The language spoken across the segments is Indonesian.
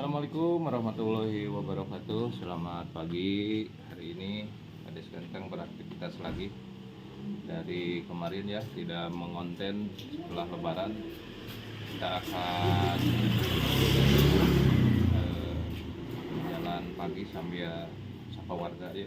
Assalamualaikum warahmatullahi wabarakatuh. Selamat pagi. Hari ini Kades Ganteng beraktivitas lagi. Dari kemarin ya tidak mengonten setelah Lebaran. Kita akan jalan pagi sambil sapa warga ya.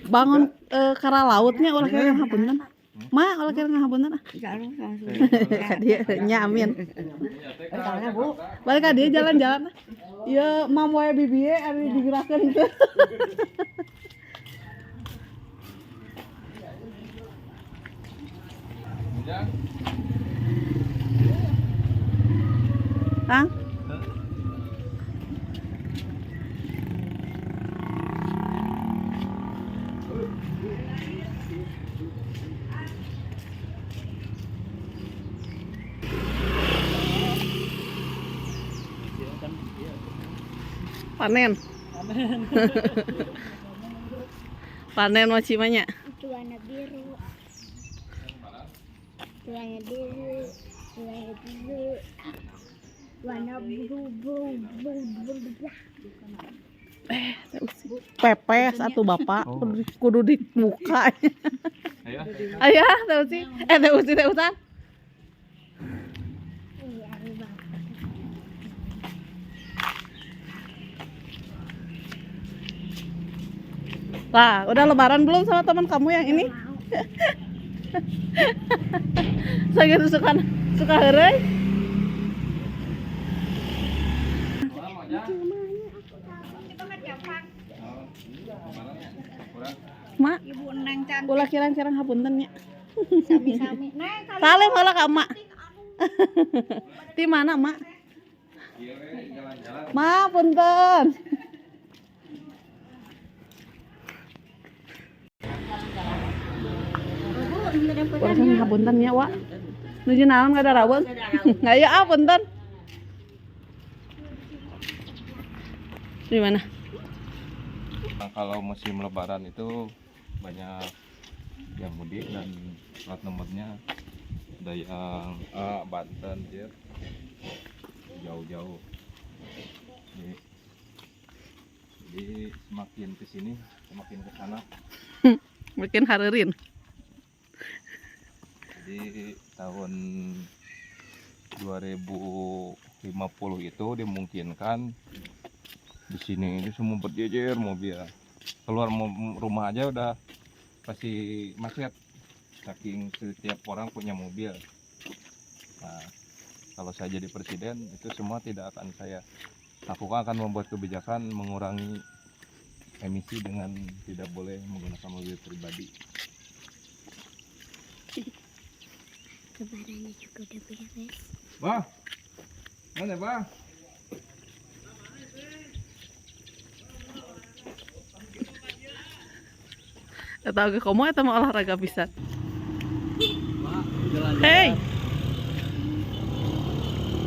Bangun kara lautnya ulah kira ngapunten. Ma, ulah kira ngapunten. Dia nyamin. Balik ka dia jalan-jalan. Ieu mam wae bibieu ari digerakeun teh. Kang? Panen. Panen macimanya. Itu warna biru. Warna biru. Warna biru. Warna biru. Pepes atuh bapak kudu dibuka. Ayo. Aya teh sih. Teh usi teh usan. Iya, Bang. Lah, udah lebaran belum sama teman kamu yang ini? Saya gitu suka heureuy. Mak, Ibu Neng cantik ulah kirang-kirang hapunten nya. sami-sami. Neng, Saleh malah ka emak. Di mana, Mak? Mak, punten. Ulah hapunten nya, Wak. Nuju naon kada raweuh? Ngaya ah punten. Di mana? Kalau musim Lebaran itu banyak yang mudik dan plat nomornya ada yang Banten dia jauh-jauh. Jadi semakin ke sini semakin ke sana. Makin hareurin. Jadi tahun 2050 itu dimungkinkan di sini ini semua berjejer mobil. Keluar rumah aja udah pasti macet. Saking setiap orang punya mobil. Nah, kalau saya jadi presiden itu semua tidak akan saya lakukan, akan membuat kebijakan mengurangi emisi dengan tidak boleh menggunakan mobil pribadi. Lebarannya juga udah beres. Bah, mana bah? Tahu ke komo eta mah olahraga pisan. Hey,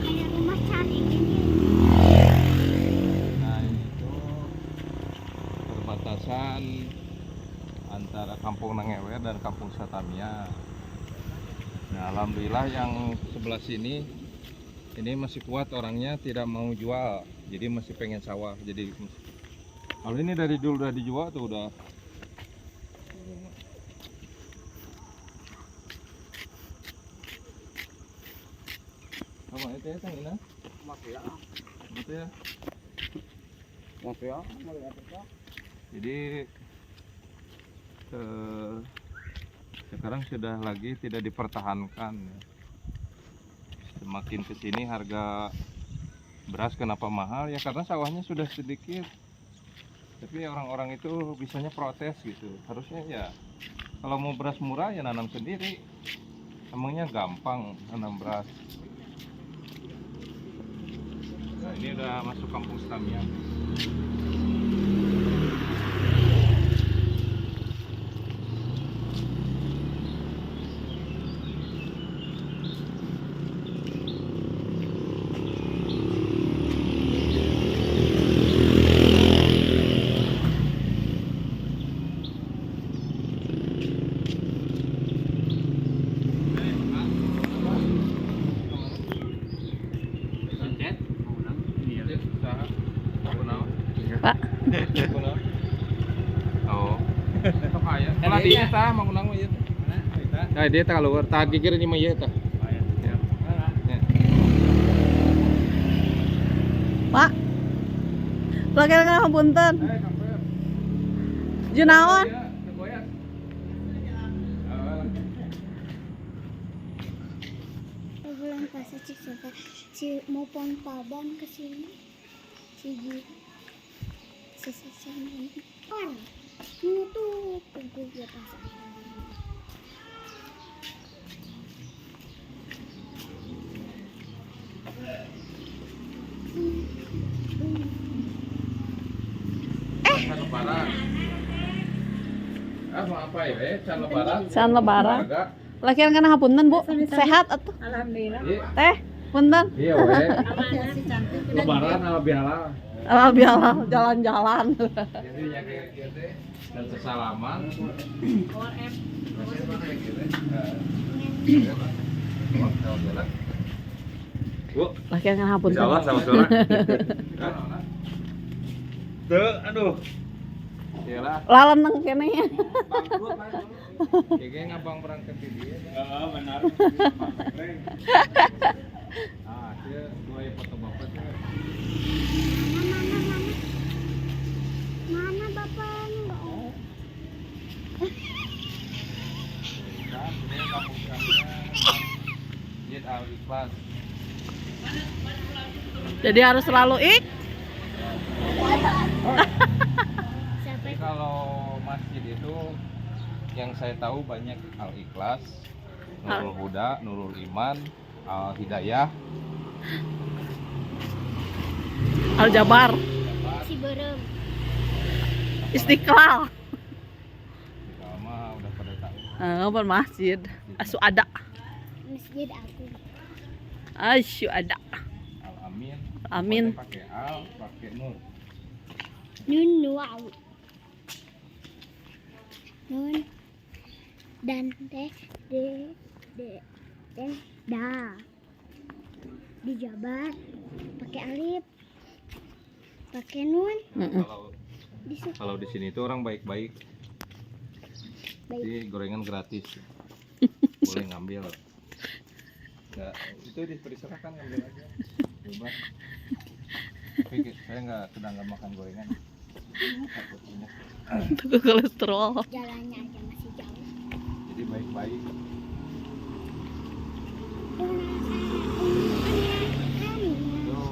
Kayak rumah cantik ini. Nah itu perbatasan antara Kampung Nangewer dan Kampung Satamia. Nah alhamdulillah yang sebelah sini ini masih kuat orangnya, tidak mau jual, jadi masih pengen sawah. Jadi kalau ini dari dulu udah dijual tuh udah. Apa itu ya Tang Ina? Mafia. Gitu ya. Mafia. Jadi sekarang sudah lagi tidak dipertahankan ya. Semakin kesini harga beras kenapa mahal ya karena sawahnya sudah sedikit. Tapi orang-orang itu bisanya protes gitu. Harusnya ya kalau mau beras murah ya nanam sendiri. Emangnya gampang nanam beras. Nah, ini udah masuk Kampung Satamia. di eta mangunang mah ieu. Tah dia tah luar, tah gigir ini mah ieu tah. Ya. Pak. Lakian ngapunten. Kamper. Junaon? Bulan puasa cik suka si mau pon Padang ke sini. Sesama orang nutup tunggu dia pasang. Can lebaran. Mau apa ya? Can lebaran. Can lebaran. Keluarga. Lakian kana hapunten, Bu. Sehat atuh. Alhamdulillah. Iya. Teh, punten. Iya we. Si cantik. Lebaran ala biala. Alhamdulillah jalan-jalan. Jadi ya kayak gitu dan sesalaman. Bu, Lakian kana hapunten. insyaallah sama-sama. Tuh, aduh. Iyalah. Laleneng keneh. Bangkrut lah. Kayak ngabang berangkat di dia. Heeh, benar. Ah, dia dua foto bapak tuh. Mana bapaknya? Kan, dia kampung Jid Al Ikhlas. Jadi harus selalu Jadi kalau masjid itu yang saya tahu banyak Al Ikhlas, Nurul Huda, Nurul Iman, Al Hidayah, Al Jabar, Si Berem. Istiqlal. kalau mah udah pada tahu. Apa masjid? Asu ada. Masjid aku. Asu ada. Al Amin. Amin. Pokoknya pakai Al, pakai Nur. Nun wow. Nun dan teh da dijabar pakai alif pakai nun Kalau disuk kalau di sini tuh orang baik-baik. baik. Jadi gorengan gratis. Boleh ngambil. Nggak, itu dipersilakan ngambil aja. Bebas. Tapi saya sedang nggak makan gorengan. Takutnya. Untuk kolesterol. Jalannya aja masih jauh. Jadi baik-baik. Itu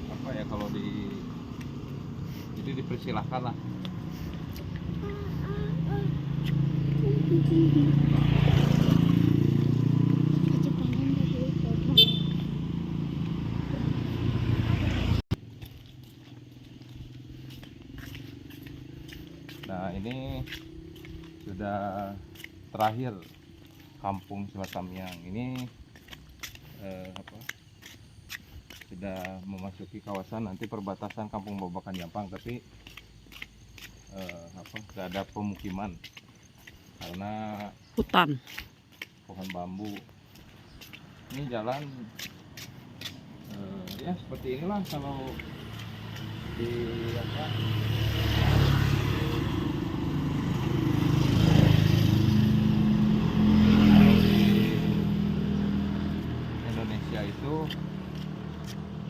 apa ya kalau jadi dipersilahkan lah. Nah ini sudah terakhir kampung Selatamiang ini sudah memasuki kawasan nanti perbatasan Kampung Babakan Jampang, tapi nggak ada pemukiman karena Hutan. pohon bambu. Ini jalan ya seperti inilah kalau di Indonesia itu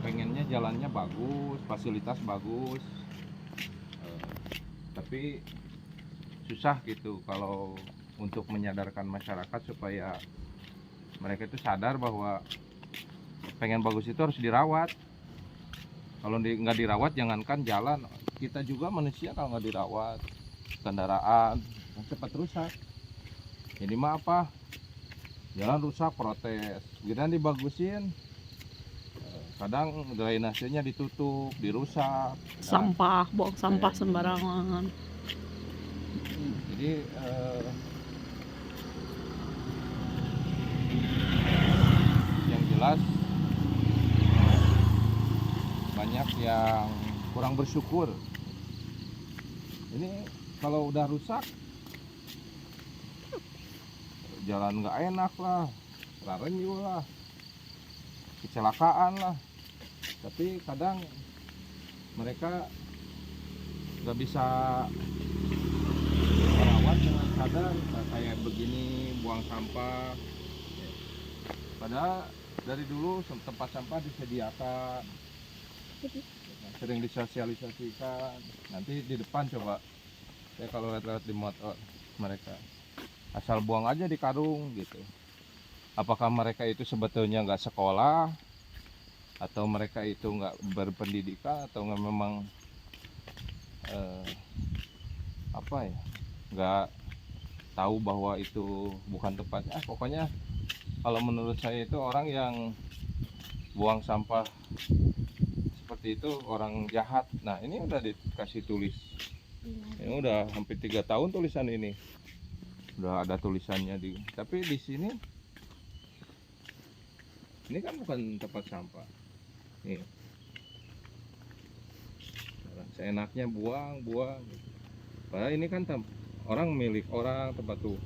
pengennya jalannya bagus, fasilitas bagus, tapi susah gitu kalau untuk menyadarkan masyarakat supaya mereka itu sadar bahwa pengen bagus itu harus dirawat. Kalau nggak dirawat, jangankan jalan, kita juga manusia kalau nggak dirawat, kendaraan cepat rusak. Jadi mah apa? Jalan rusak protes, giliran dibagusin, kadang drainasenya ditutup, dirusak. Sampah, buang sampah sembarangan. Jadi yang jelas banyak yang kurang bersyukur. Ini kalau udah rusak, jalan nggak enak lah, rarenyu lah, kecelakaan lah. Tapi kadang mereka nggak bisa merawat dengan sadar kayak begini buang sampah. Padahal dari dulu tempat sampah disediakan, sering disosialisasikan. Nanti di depan coba, saya kalau lihat-lihat di motor mereka, asal buang aja di karung gitu. Apakah mereka itu sebetulnya nggak sekolah, atau mereka itu nggak berpendidikan, atau nggak memang apa ya, nggak tahu bahwa itu bukan tempatnya. Pokoknya kalau menurut saya itu orang yang buang sampah seperti itu orang jahat. Nah ini udah dikasih tulis, ini udah hampir 3 tahun tulisan ini, udah ada tulisannya tapi di sini ini kan bukan tempat sampah nih. Seenaknya buang padahal ini kan orang milik orang tempat tuh.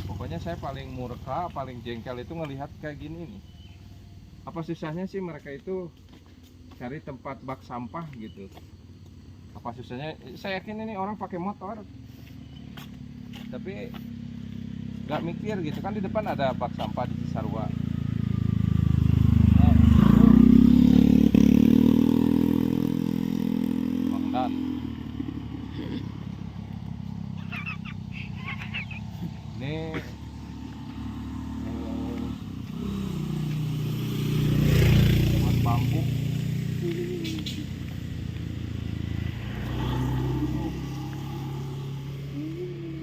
Pokoknya saya paling murka, paling jengkel itu ngelihat kayak gini nih. Apa susahnya sih mereka itu cari tempat bak sampah gitu? Apa susahnya? Saya yakin ini orang pakai motor, tapi nggak mikir gitu kan, di depan ada bak sampah di Cisarua. Dan ini buat bambu.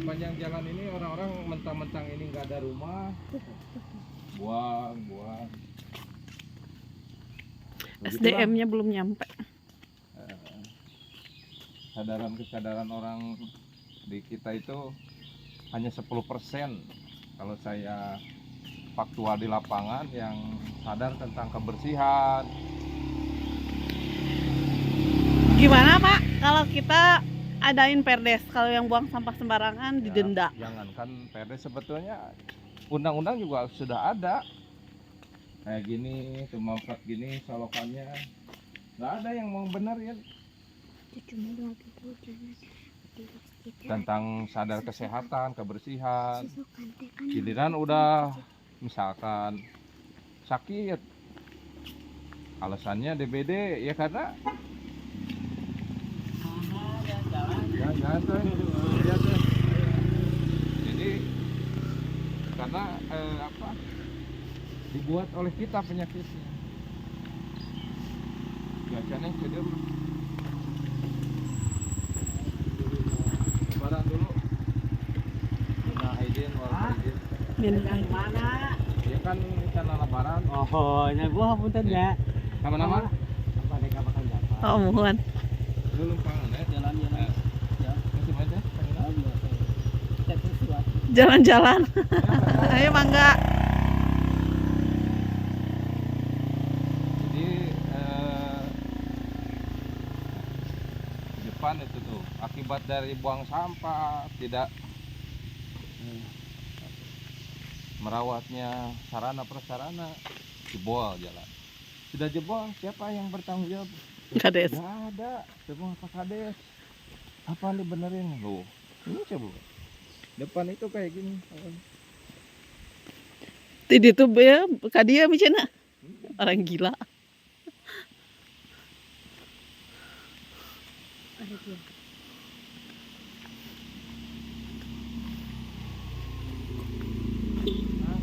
Panjang jalan ini orang-orang mentang-mentang ini nggak ada rumah, buang. SDM-nya belum nyampe. Kesadaran orang di kita itu hanya 10%. Kalau saya faktual di lapangan yang sadar tentang kebersihan. Gimana Pak kalau kita adain perdes, kalau yang buang sampah sembarangan didenda? Jangankan perdes, sebetulnya undang-undang juga sudah ada kayak gini, mampet gini solokannya, nggak ada yang mau benerin tentang sadar kesehatan, kebersihan. Giliran udah misalkan sakit, alasannya DBD ya karena jadi karena dibuat oleh kita penyakitnya. Biasanya cedera. Lebaran dulu. Minal aidin wal faizin. Mana? Ya kan rencana lebaran. Oh, nya gua hapunten ya. Nama-nama? Apa dek bakal dapat? Oh, mohon. Lu lumpangan ya. Jalan-jalan. Ya. Masih aja. Jalan-jalan. Ayo mangga. Jadi di depan itu tuh akibat dari buang sampah, tidak merawatnya sarana prasarana, jebol jalan. Sudah jebol, siapa yang bertanggung jawab? Kades. Nggak ada, semua Pak Kades. Apa dibenerin lo? Ini coba. Depan itu kayak gini. Di itu ya kadia micena. Orang gila.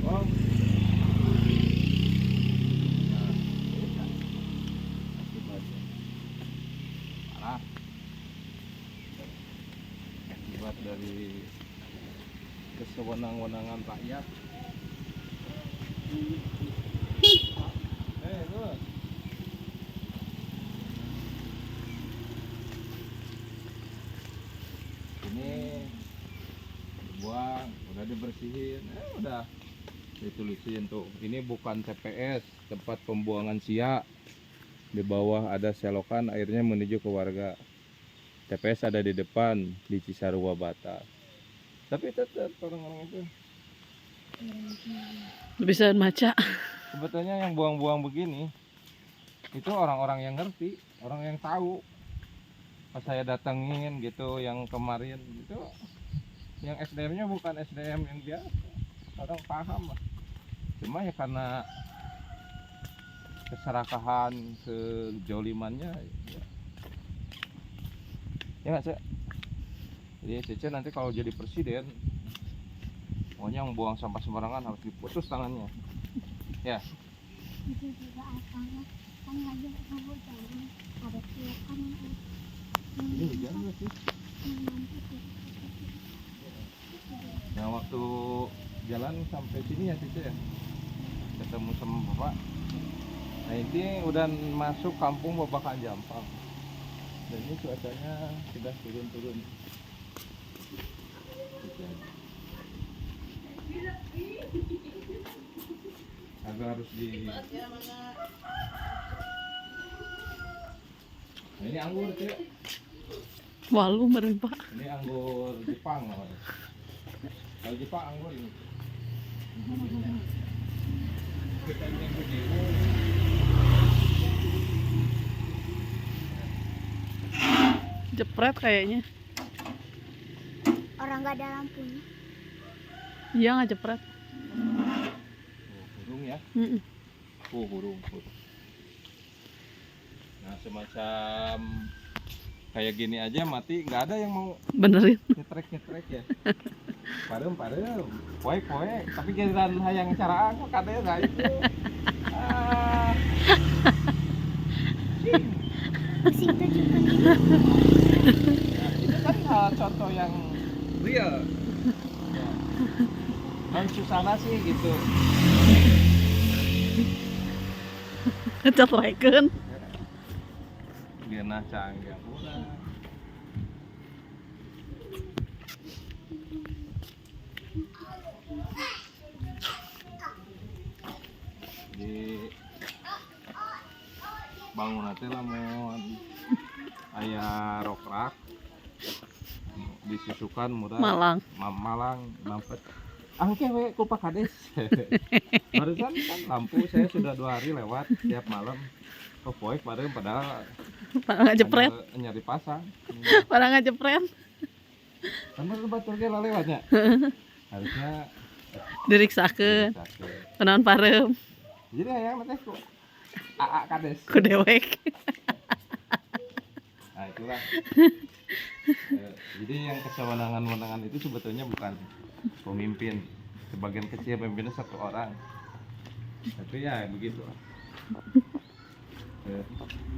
Oh. Parah. Akibat dari kesewenang-wenangan rakyat. Terus. Ini buang, udah dibersihin, udah ditulisin tuh. Ini bukan TPS, tempat pembuangan siak. Di bawah ada selokan, airnya menuju ke warga. TPS ada di depan di Cisarua Batas. Tapi tetap orang-orang itu Bisa maca. sebetulnya yang buang-buang begini itu orang-orang yang ngerti, orang yang tahu. pas saya datengin gitu yang kemarin gitu, yang SDM-nya bukan SDM yang biasa, orang paham lah. Cuma ya karena keserakahan, kejolimannya ya nggak sih. Jadi Cece nanti kalau jadi presiden, pokoknya yang buang sampah sembarangan harus diputus tangannya. Ya. Itu juga apa kan lagi mau jalan ada kan Ini hujan nggak sih? Nah waktu jalan sampai sini ya Cece ya, ketemu sama bapak. Nah ini udah masuk kampung Babakan Jampang. Dan ini cuacanya sudah turun-turun. Agak harus di. Nah, ini anggur Cek. Walu meren Pak. Ini anggur Jepang namanya. Kalau Jepang anggur ini. Kita ini yang gede. Jepret kayaknya. orang nggak ada lampunya. Iya nggak jepret. Burung ya. Mm-mm. Burung. Nah semacam kayak gini aja mati, nggak ada yang mau Benerin. nyetrek ya. Padahal poek, tapi giliran hayang caraan kok kadang nggak itu. Pusing tuh juga nih. Nah, itu kan contoh yang real. Ya. Non Susana sih gitu. Kecewakan. Genah canggih urang. Di bangunan teh lamun aya rokrak disusukan murah Malang. Malang mampet angke we ku Pak Kades. Barusan kan lampu saya sudah 2 hari lewat tiap malam ke poek padahal Padahal nggak jepret. nyari pasang. Padahal nggak jepret. Kan baru batur ge lewatnya. Harusnya Diriksakeun. Kenaon parem. Jadi hayang teh ku AA Kades. Ku dewek. Nah itulah. Jadi yang kesewenangan-wenangan itu sebetulnya bukan pemimpin. Sebagian kecil pemimpinnya 1 orang. Tapi ya begitu.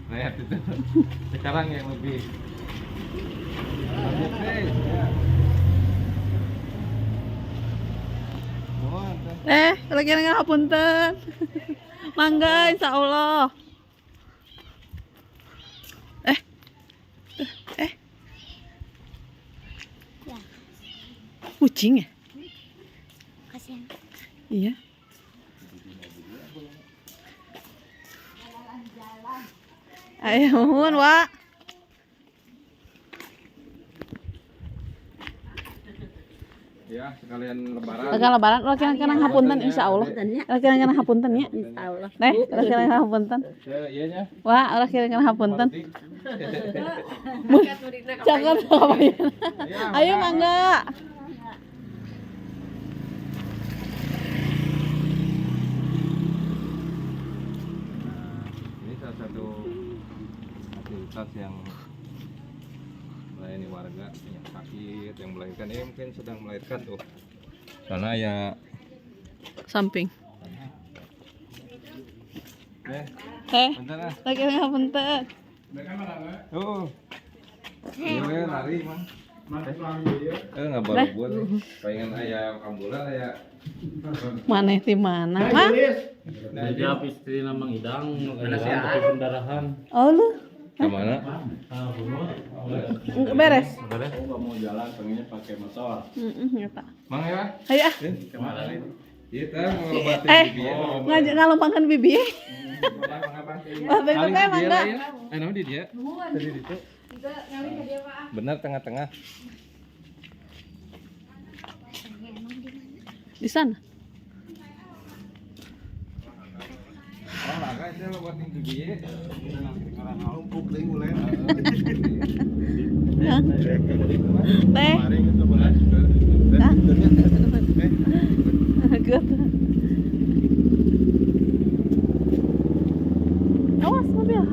Lihat itu. Sekarang yang lebih lanjut deh. Ya. Nuhun, teh. Lagi ngapunten. Mangga insyaallah. Ya, Kucing ya? kasihan. Iya. Ayo mohon, Wak. Ya, sekalian lebaran. Lagi lebaran, lagi kena hapunten insyaallah. Lagi kena hapunten ya. Insyaallah. Lagi kena hapunten. Iya nya. Wak, lagi kena hapunten. Jangan ngapain. Ayo mangga. Ini salah satu aktivitas yang melayani warga yang sakit, yang melahirkan. Ini mungkin sedang melahirkan tuh. Karena ya Samping. bentar ah. Lagi kena hapunten. Tuh. Iya lari mah. Nggak bawa pengen ayam ambulan ya. Maneh di mana? Mah? Jawab istri nama Idang, tapi pendarahan. Oh lu Kemana? enggak beres. Boleh? Nggak mau jalan, pengennya pakai motor. Ya Pak. Mang ya? Ayo ah. Kemana nih? Kita mau ngobatin bibi ya. Ngajak ngalompangkan bibi. Bapak teh mangga. Nama di dia? Tadi itu. Benar tengah-tengah. Di sana. Oh, laga itu lo buat bibi. numpuk deui ulen. Hah? Teh. Kemarin itu belas. Hah? Good. Awas mobil.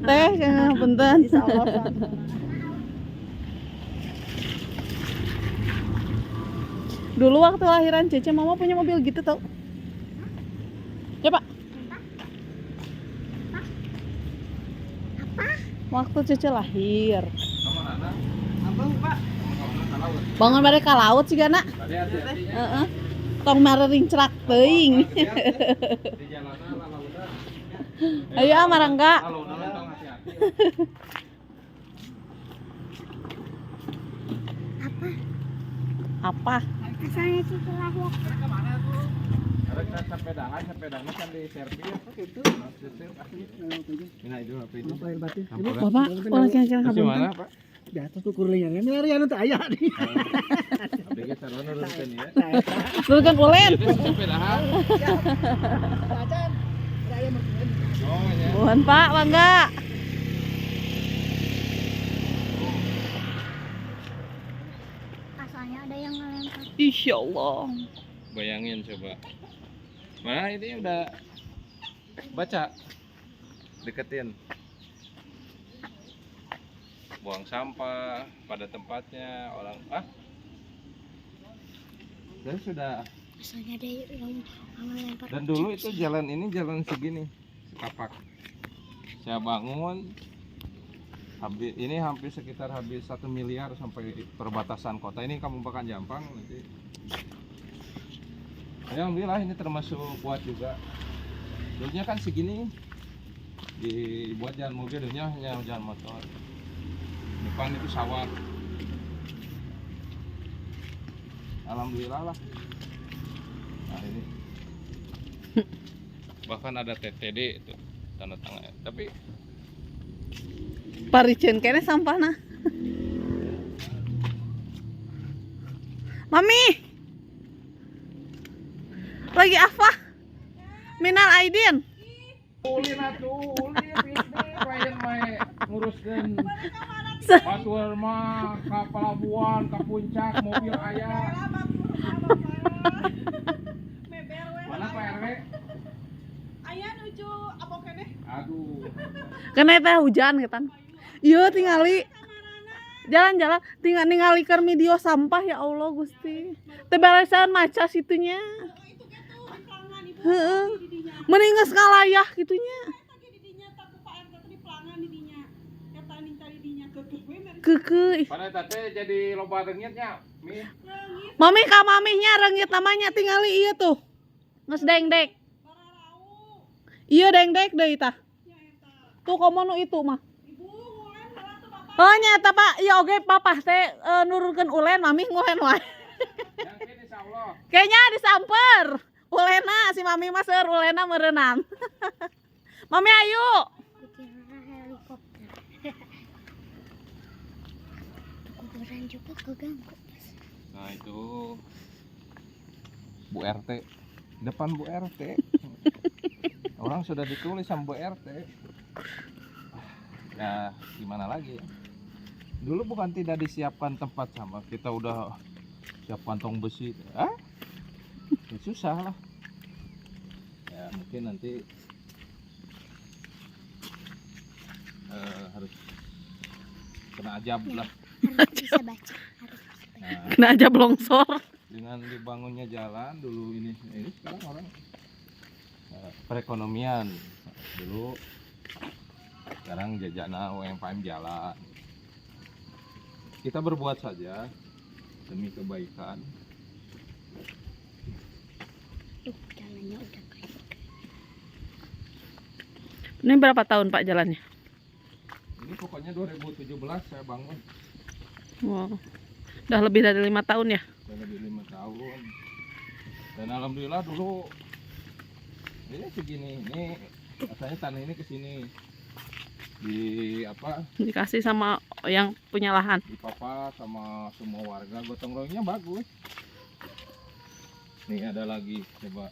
Teh, punten. Dulu waktu lahiran Cece, mama punya mobil gitu tau. Ya pak. Waktu Cece lahir. Bangun balik ka laut sih gana. Heeh. Tong marering cerak teuing. Ayo marangga. Apa? Asalnya Cici lahir. Sepedanya kan di servis itu. Nah itu apa itu? Bapak, orang kira-kira Di kabun. mana, Pak? Di atas tuh kurlinya kan nyari anu teh aya nih. Abdi ge sarwana nurunkeun ya. Turunkan ulen. Itu sepedahan. Macan. Raya makin. Oh ya. Mohon Pak, bangga. Asalnya ada yang ngelempar. Insya Allah. Bayangin coba. Nah ini udah baca. Deketin. Buang sampah pada tempatnya orang dan sudah. Asalnya ada yang ngelempar. Dan dulu itu jalan ini jalan segini setapak. Saya bangun habis ini hampir sekitar habis 1 miliar sampai perbatasan kota ini Kabupaten Jampang nanti. Alhamdulillah ini termasuk kuat juga. Dulunya kan segini dibuat jalan mobil, dulunya hanya jalan motor. Depan itu sawah. Alhamdulillah lah. Nah ini bahkan ada TTD itu tanda tangan. Tapi Paricen kene sampahna. Mami. Lagi apa? Minal Aidin. ulin atuh, ulin bisnis klien mah nguruskeun password mah ka pelabuhan, ka puncak, mobil aya. Mana Pak RW? Aya nuju apa keneh? Aduh. Kena teh hujan getan. Iya tingali. Jalan-jalan tinggal ningali keur video sampah ya Allah Gusti. Teu beresan maca situnya. Itu gitu di pelangan ibu Heeh. di dinya. Mending geus ngalayah gitunya. Eta ge di dinya tak ku Pak RT di pelangan di dinya. Eta minta di dinya keukeuh we mere Keukeuh. Pada teh jadi loba reungitnya. Mi. leungit Mami ka mamihnya reungit namanya tingali ieu tuh. Geus dengdek. bararau. Iya dengdek deui tah. Ya eta. Tuh komo nu itu mah. Ibu ngulen heula tuh Bapak. Oh nyata Pak, iya oge papa teh nurunkeun ulen mami ngulen wae. Yang ini insyaallah. Kayaknya disamper. Ulena si mami mah seur ulena meureunam. Mami ayo. Kukira helikopter. Kuburan juga keganggu. Nah itu Bu RT, depan Bu RT. Orang sudah ditulis sama Bu RT. Nah gimana lagi ya? Dulu bukan tidak disiapkan tempat sampah, kita udah siap kantong besi. Ya susah lah. Ya mungkin nanti harus kena ajab lah. Harus bisa baca. Harus bisa baca. Nah, Kena aja blongsor. dengan dibangunnya jalan dulu ini sekarang orang perekonomian dulu, sekarang jajana UMKM jalan. Kita berbuat saja demi kebaikan. Jalannya udah kayak Ini berapa tahun Pak jalannya? Ini pokoknya 2017 saya bangun, Wow. Udah lebih dari 5 tahun ya? sudah lebih 5 tahun. Dan alhamdulillah dulu ini segini, ini asalnya tanah ini ke sini di apa, Dikasih sama yang punya lahan. di papa sama semua warga, gotong royongnya bagus. Nih ada lagi, coba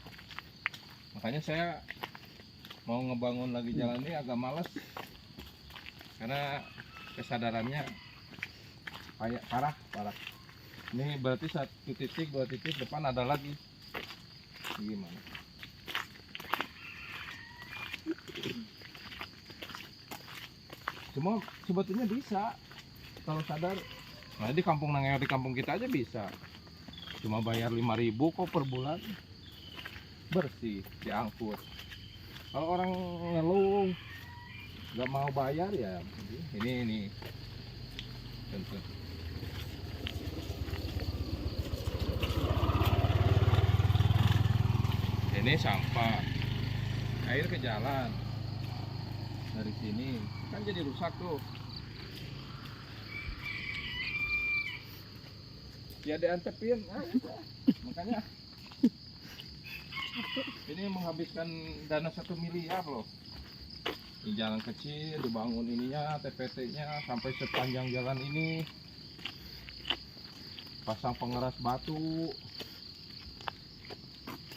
Makanya saya mau ngebangun lagi jalan ini agak males karena kesadarannya kayak parah. Ini berarti 1 titik 2 titik depan ada lagi. Gimana? Cuma sebetulnya bisa kalau sadar. Nah di kampung Nangeo, di kampung kita aja bisa. Cuma bayar 5.000 kok per bulan, bersih diangkut. Kalau orang ngeluh nggak mau bayar ya ini contoh. Ini sampah, air ke jalan dari sini kan jadi rusak tuh. Ya diantepin, makanya ini menghabiskan dana 1 miliar loh. Ini jalan kecil dibangun ininya, TPT-nya sampai sepanjang jalan ini, pasang pengeras batu,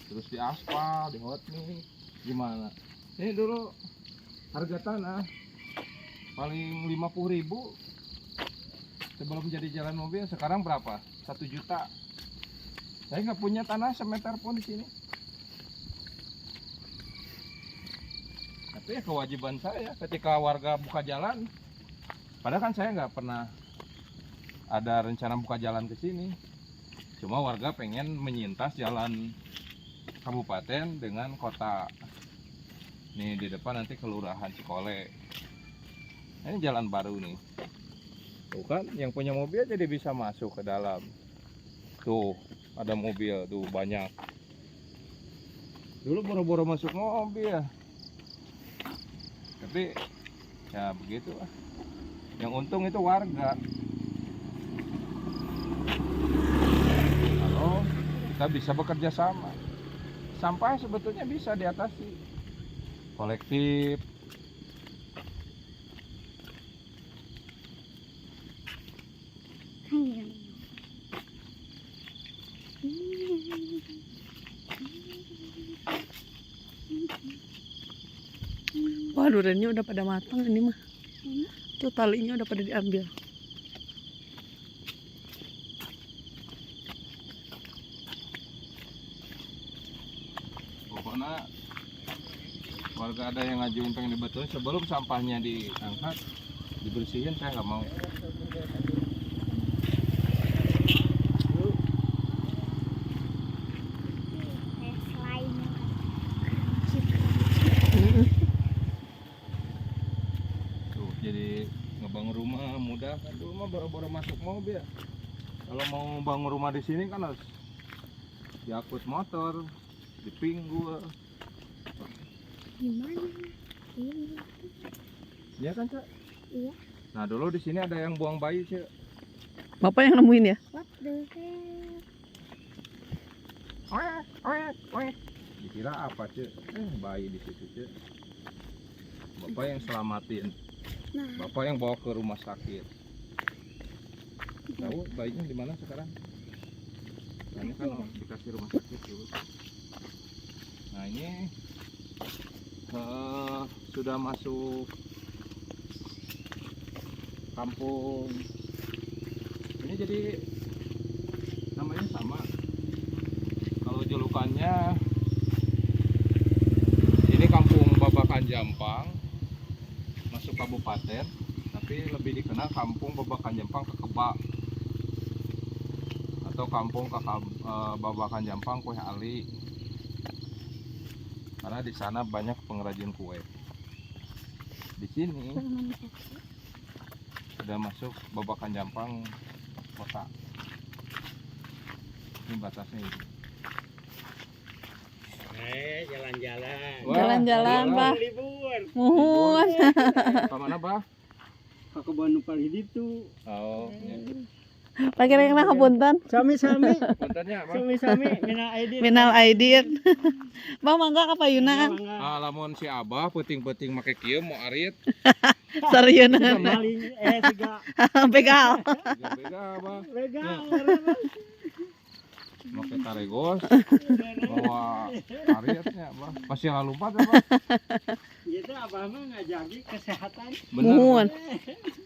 terus di aspal, di hotmix, gimana? Ini dulu harga tanah paling 50.000 sebelum jadi jalan mobil. Sekarang berapa? 1 juta. Saya nggak punya tanah semeter pun di sini. Tapi ya kewajiban saya ketika warga buka jalan. Padahal kan saya nggak pernah ada rencana buka jalan ke sini. Cuma warga pengen menyintas jalan kabupaten dengan kota. Nih di depan nanti kelurahan Cikole. Ini jalan baru nih. Tuh kan yang punya mobil jadi bisa masuk ke dalam. Tuh ada mobil tuh banyak. Dulu boro-boro masuk mobil. Tapi ya begitu lah. Yang untung itu warga. Kalau kita bisa bekerja sama. Sampah sebetulnya bisa diatasi. Kolektif. Wah, duriannya udah pada matang ini mah. Tuh talinya udah pada diambil. Pokoknya warga ada yang ngajuin pengen dibetulin sebelum sampahnya diangkat, dibersihin, saya nggak mau. Selain Tuh jadi ngebangun rumah mudah kan, dulu mah baru-baru masuk mobil. Kalau mau bangun rumah di sini kan harus diangkut motor, dipinggul. gimana? Ini. Iya kan, Cak? Iya. Nah, dulu di sini ada yang buang bayi, Cak. Bapak yang nemuin ya? What the hell? Oek. Dikira apa, Cak? Bayi di situ, Cak. Bapak yang selamatin. Nah, Bapak yang bawa ke rumah sakit. Tahu bayinya di mana sekarang? Nah, ini kan dikasih rumah sakit dulu. Nah, ini sudah masuk kampung. Ini jadi namanya sama. Kalau julukannya ini kampung Babakan Jampang, masuk kabupaten, tapi lebih dikenal kampung Babakan Jampang Kekeba atau kampung Babakan Jampang Kue Ali. Karena di sana banyak pengrajin kue. Di sini sudah masuk Babakan Jampang kota. Ini batasnya ini. Jalan-jalan. Wah, Jalan-jalan, wah. Pak. Libur. Muhun. Kemana, Bah? Ke kebun paling itu. Oh, iya. Pakai rengna kapunten. Sami-sami. Kontennya apa? Sami-sami minal aidin. Minal aidin. Bang mangga ka payuna. Lamun si Abah puting-puting make kieu mau arit. Sarieun. Maling siga Begal. Bega Abah. legal. pakai karegos bawa karetnya bah masih lalu lupa apa Gitu abah mah ngajaki kesehatan. Muhun. bener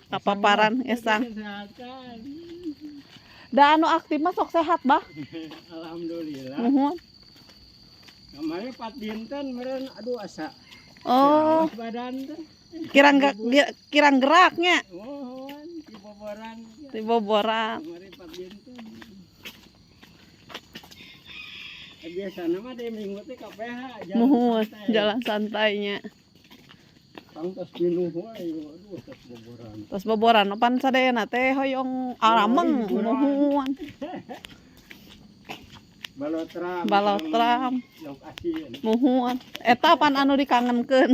Kapaparan esang. Kesehatan. Da anu aktif mah sok sehat, Bah. Alhamdulillah. Muhun. Kemarin 4 dinten meureun aduh asa. Oh, Awas badan teh. kirang geraknya Mohon diboboran. di boboran. Kemarin 4 dinten. Biasana mah di minggu teh ka PH Muhun, santai. jalan santainya. Kang tos pinuh wae aduh tos boboran. Terus boboran pan sadayana teh hoyong arameng. Muhun. Balotram. Balotram. Lokasi. Muhun. Eta pan anu dikangenkeun.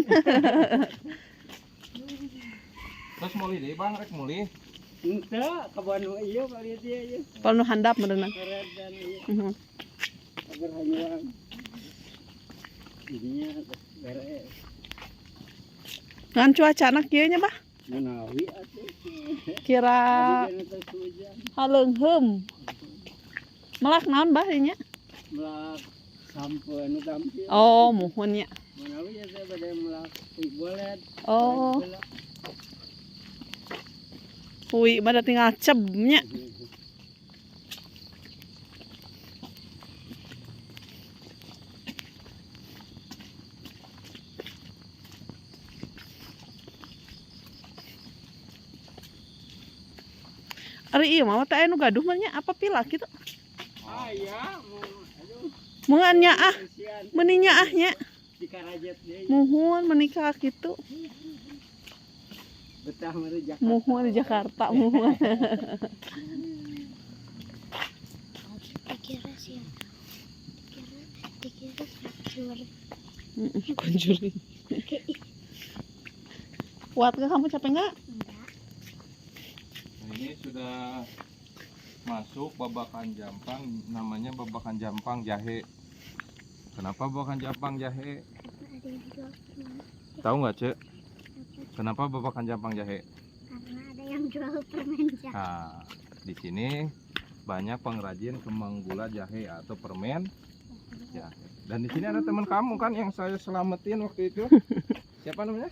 terus muli deh bang rek muli Henteu ka Bandung ieu bari dia ieu. Panu handap beneran. Keren dan ieu. Muhun. Kabar hanyuan. Ininya beres. Ngan cuaca anak kieu nya, Bah. Menawi atuh. Kira Tadi teh hujan. haleungheum. Melak naon, Bah, ieu nya? Melak sampeun anu tampil. Oh, muhun nya. Menawi ya teh bade melak bolet. Oh, hui bada tinggal cebnya. Ari ieu mah teh anu gaduh mah nya apa pilak kitu? Ah ya, aduh. Meungan nyaah, Kasihan. meuni nyaahnya. Di Karajet deui. Muhun menikah kitu. Betah meureun Jakarta. Muhun di Jakarta, muhun. Dikira sih. Dikira hancur. Konjuring. Kuat gak kamu capek nggak? Enggak. Nah, ini sudah masuk babakan jampang namanya babakan jampang jahe kenapa babakan jampang jahe Ada yang jual permen. tahu nggak cek kenapa babakan jampang jahe Karena ada yang jual permen jahe. nah di sini banyak pengrajin kembang gula jahe atau permen jahe dan di sini ada teman kamu kan yang saya selamatin waktu itu siapa namanya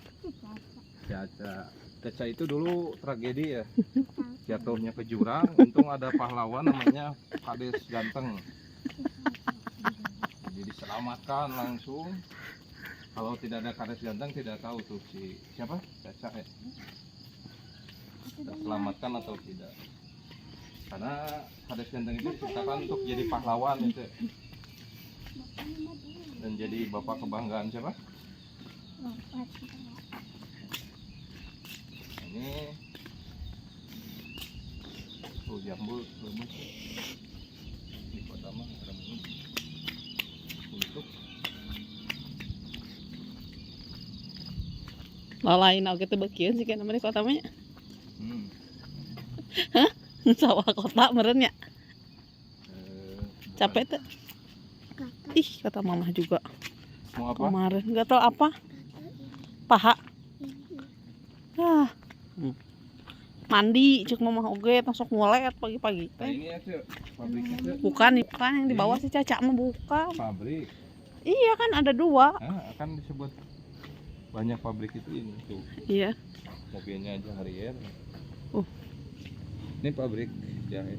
Caca. Caca itu dulu tragedi ya, jatuhnya ke jurang. Untung ada pahlawan namanya Kades Ganteng. Jadi diselamatkan langsung. Kalau tidak ada Kades Ganteng tidak tahu tuh si siapa Caca ya. Terselamatkan atau tidak. Karena Kades Ganteng itu diciptakan untuk jadi pahlawan itu. Dan jadi bapak kebanggaan siapa? Ini tuh jambul lemes di kota mah ada untuk Lalain oge teh beukeun sih kana mah di kota mah nya. Sawah kota meureun nya. Capek teh. Ih, kata mamah juga. mau apa? Kemarin enggak tahu apa. Paha. Ah. Mandi cek mamah oge masuk ngolet pagi-pagi Nah teh. ini ya Cek, pabriknya Cek. Bukan yang di bawah si Caca mah bukan. Pabrik. Iya kan ada 2. Akan disebut banyak pabrik itu ini tuh. Iya. Mobilnya aja Harrier. Oh. Ini pabrik jahe.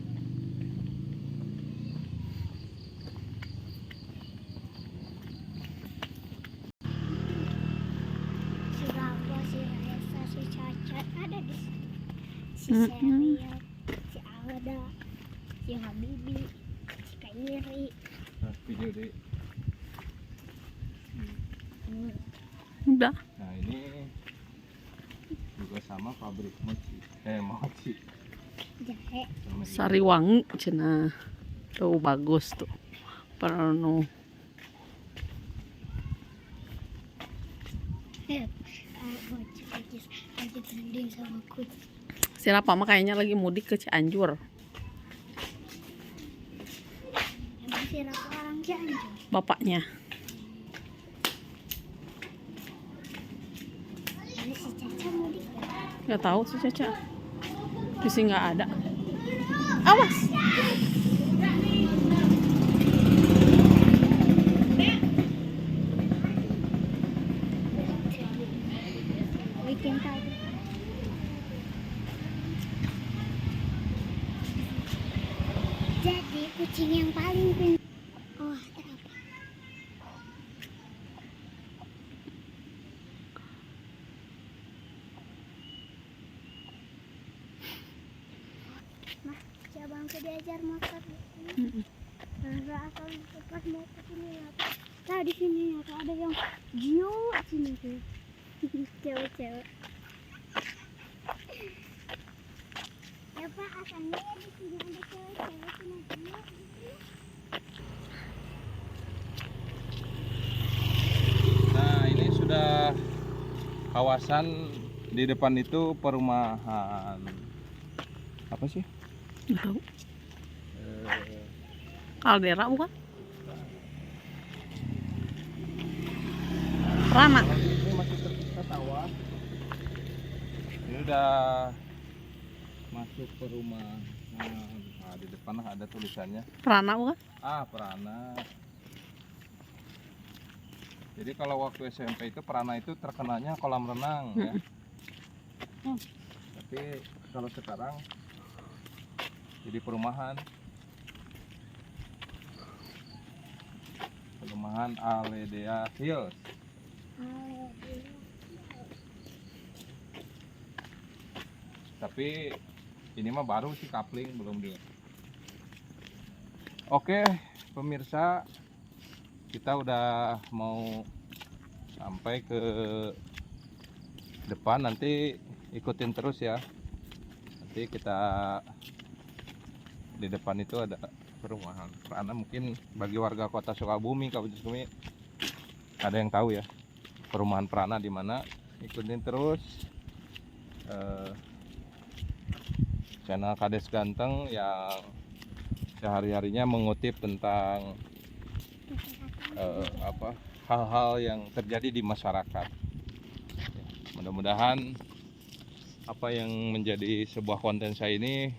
Si Rafa, si Reza, si Caca ada di sini. Si Mm-mm. Serial, si Alda, si Habibi, si Kairi. Nah, video deh. Udah. Nah ini juga sama pabrik mochi. Mochi. Jahe. Sama di- Sariwangi cenah. Tuh bagus tuh. Penuh. Bocah kecil lagi tanding sama kucing. Si Rafa mah kayaknya lagi mudik ke Cianjur. Emang si Rafa orang Cianjur. Bapaknya. Ini si Caca mudik ya? Gak tahu sih Caca. Di sini nggak ada. Awas. kucing yang paling pintar. Oh, terapa. Mah, coba aku diajar motor di sini. Karena asal pas mau ke sini apa? Nah di sini ada yang Gio sini tuh. Cewek-cewek. Ya Pak, asalnya ya di sini ada cewek-cewek sini Gio. Nah, ini sudah kawasan di depan itu perumahan. Apa sih? Nggak tahu. Kaldera bukan? Rana. Ini masih terpisah sawah. Ini udah masuk perumahan. Nah, di depan ada tulisannya. Rana bukan? Perana. Jadi kalau waktu SMP itu Perana itu terkenalnya kolam renang ya. Tapi kalau sekarang jadi perumahan. Perumahan Aledea Hills. Tapi ini mah baru sih kapling, belum dia. Oke, pemirsa, kita udah mau sampai ke depan, nanti ikutin terus ya. Nanti kita di depan itu ada perumahan Perana, mungkin bagi warga kota Sukabumi, Kabupaten Sukabumi ada yang tahu ya perumahan Perana di mana. Ikutin terus channel Kades Ganteng yang sehari-harinya mengutip tentang hal-hal yang terjadi di masyarakat. Ya, mudah-mudahan apa yang menjadi sebuah konten saya ini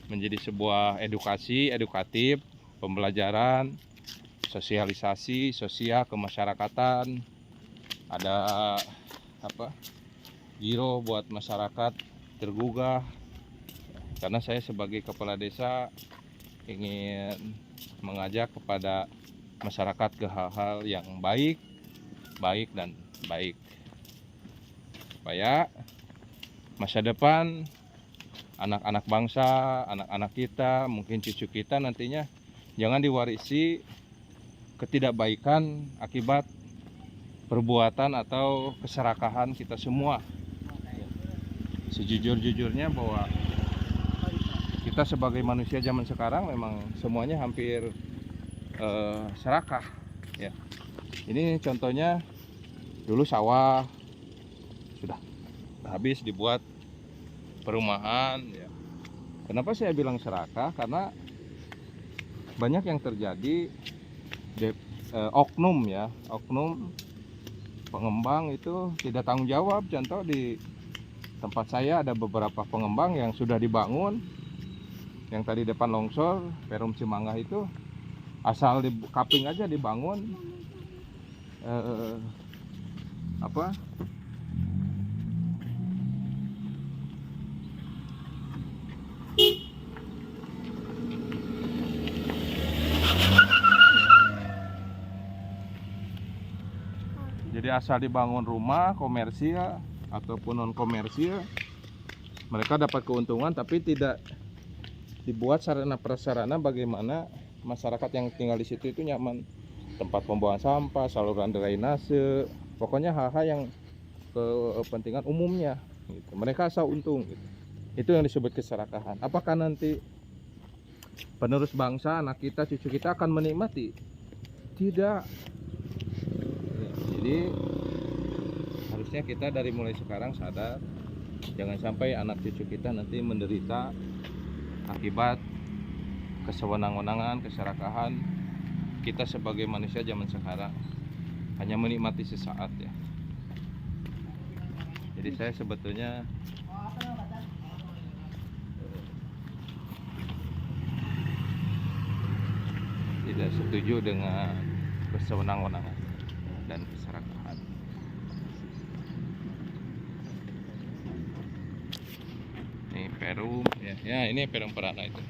menjadi sebuah edukatif, pembelajaran, sosialisasi, sosial kemasyarakatan. Ada giro buat masyarakat tergugah. Karena saya sebagai kepala desa ingin mengajak kepada masyarakat ke hal-hal yang baik dan baik, supaya masa depan anak-anak bangsa, anak-anak kita, mungkin cucu kita nantinya jangan diwarisi ketidakbaikan akibat perbuatan atau keserakahan kita semua. Sejujur-jujurnya bahwa kita sebagai manusia zaman sekarang memang semuanya hampir serakah ya. Ini contohnya dulu sawah sudah habis dibuat perumahan ya. Kenapa saya bilang serakah? Karena banyak yang terjadi oknum pengembang itu tidak tanggung jawab. Contoh di tempat saya ada beberapa pengembang yang sudah dibangun, yang tadi depan longsor Perum Cimanggah itu asal di kapling aja dibangun jadi asal dibangun rumah komersil ataupun non komersil, mereka dapat keuntungan tapi tidak dibuat sarana prasarana bagaimana masyarakat yang tinggal di situ itu nyaman, tempat pembuangan sampah, saluran drainase, pokoknya hal-hal yang kepentingan umumnya gitu. Mereka asal untung gitu. Itu yang disebut keserakahan. Apakah nanti penerus bangsa, anak kita, cucu kita akan menikmati? Tidak. Jadi harusnya kita dari mulai sekarang sadar, jangan sampai anak cucu kita nanti menderita akibat kesewenang-wenangan, keserakahan kita sebagai manusia zaman sekarang, hanya menikmati sesaat ya. Jadi saya sebetulnya tidak setuju dengan kesewenang-wenangan dan keserakahan. Ini Perum ya, ini Perum Perana itu.